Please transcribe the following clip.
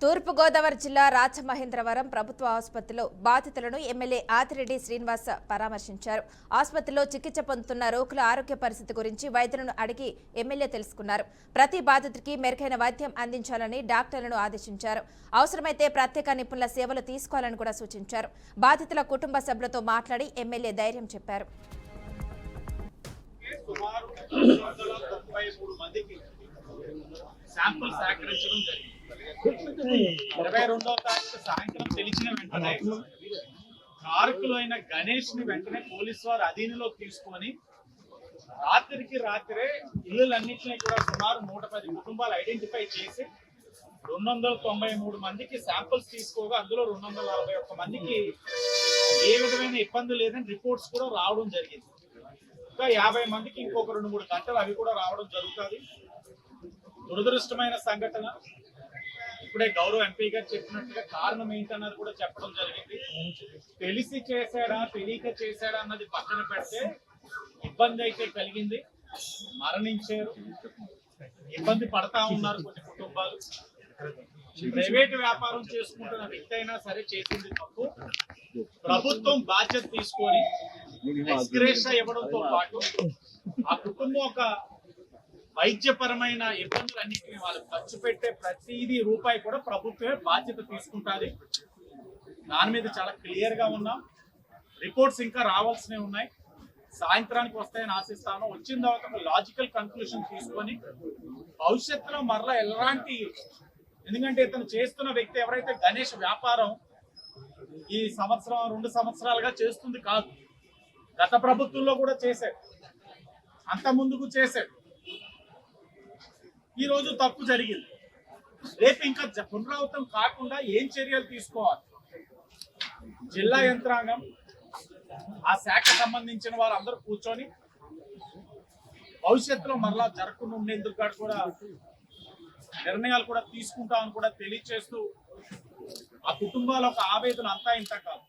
తూర్పుగోదావరి జిల్లా రాజమహేంద్రవరం ప్రభుత్వ ఆసుపత్రిలో బాధితులను ఎమ్మెల్యే ఆదిరెడ్డి శ్రీనివాస్ పరామర్శించారు. ఆసుపత్రిలో చికిత్స పొందుతున్న రోగుల ఆరోగ్య పరిస్థితి గురించి వైద్యులను అడిగి ఎమ్మెల్యే తెలుసుకున్నారు. ప్రతి బాధితుడికి మెరుగైన వైద్యం అందించాలని డాక్టర్లను ఆదేశించారు. అవసరమైతే ప్రత్యేక నిపుణుల సేవలు తీసుకోవాలని కూడా సూచించారు. బాధితుల కుటుంబ సభ్యులతో మాట్లాడి ఎమ్మెల్యే ధైర్యం చెప్పారు. శాంపుల్ సేకరించడం జరిగింది. 22వ తారీఖు సాయంత్రం తెలిసిన వెంటనే కారకులైన గణేష్ ని వెంటనే పోలీసు వారు అధీనంలోకి తీసుకొని రాత్రే ఇళ్లన్నింటినీ కూడా సుమారు 110 కుటుంబాలు ఐడెంటిఫై చేసి 293 మందికి శాంపుల్స్ తీసుకోగా అందులో 241 మందికి ఏ విధమైన ఇబ్బంది లేదని రిపోర్ట్స్ కూడా రావడం జరిగింది. ఇంకా 50 మందికి ఇంకొక 2-3 గంటలు అవి కూడా రావడం జరుగుతుంది. దురదృష్టమైన సంఘటన. ఇప్పుడే గౌరవ ఎంపీ గారు చెప్పినట్టుగా కారణం ఏంటన్నది కూడా చెప్పడం జరిగింది. తెలిసి చేశాడా తెలియక చేశాడా అన్నది పక్కన పెడితే ఇబ్బంది అయితే కలిగింది. మరణించారు, ఇబ్బంది పడతా ఉన్నారు కొన్ని కుటుంబాలు. ప్రైవేట్ వ్యాపారం చేసుకుంటున్న వ్యక్తి అయినా సరే చేసింది తప్పు. ప్రభుత్వం బాధ్యత తీసుకొని ఎక్స్గ్రేషియా ఇవ్వడంతో పాటు ఆ కుటుంబం ఒక వైద్యపరమైన ఇబ్బందులన్నింటినీ వాళ్ళు ఖర్చు పెట్టే ప్రతిదీ రూపాయి కూడా ప్రభుత్వమే బాధ్యత తీసుకుంటుంది. దాని మీద చాలా క్లియర్ గా ఉన్నాం. రిపోర్ట్స్ ఇంకా రావాల్సినవి ఉన్నాయి. సాయంత్రానికి వస్తాయని ఆశిస్తాను. వచ్చిన తర్వాత ఒక లాజికల్ కన్క్లూషన్ తీసుకొని భవిష్యత్తులో మరలా ఎలాంటి, ఎందుకంటే ఇతను చేస్తున్న వ్యక్తి ఎవరైతే గణేష్ వ్యాపారం ఈ సంవత్సరం 2 సంవత్సరాలుగా చేస్తుంది కాదు. గత ప్రభుత్వంలో కూడా చేశాడు, అంత ముందుకు చేశాడు. ఈ రోజు తప్పు జరిగింది. రేపు ఇంకా పునరావృతం కాకుండా ఏం చర్యలు తీసుకోవాలి? జిల్లా యంత్రాంగం, ఆ శాఖ సంబంధించిన వారందరూ కూర్చొని భవిష్యత్తులో మరలా జరగకుండా ఉండేందుకు కూడా నిర్ణయాలు కూడా తీసుకుంటామని కూడా తెలియజేస్తూ, ఆ కుటుంబాల ఒక ఆవేదన అంతా ఇంత కాదు.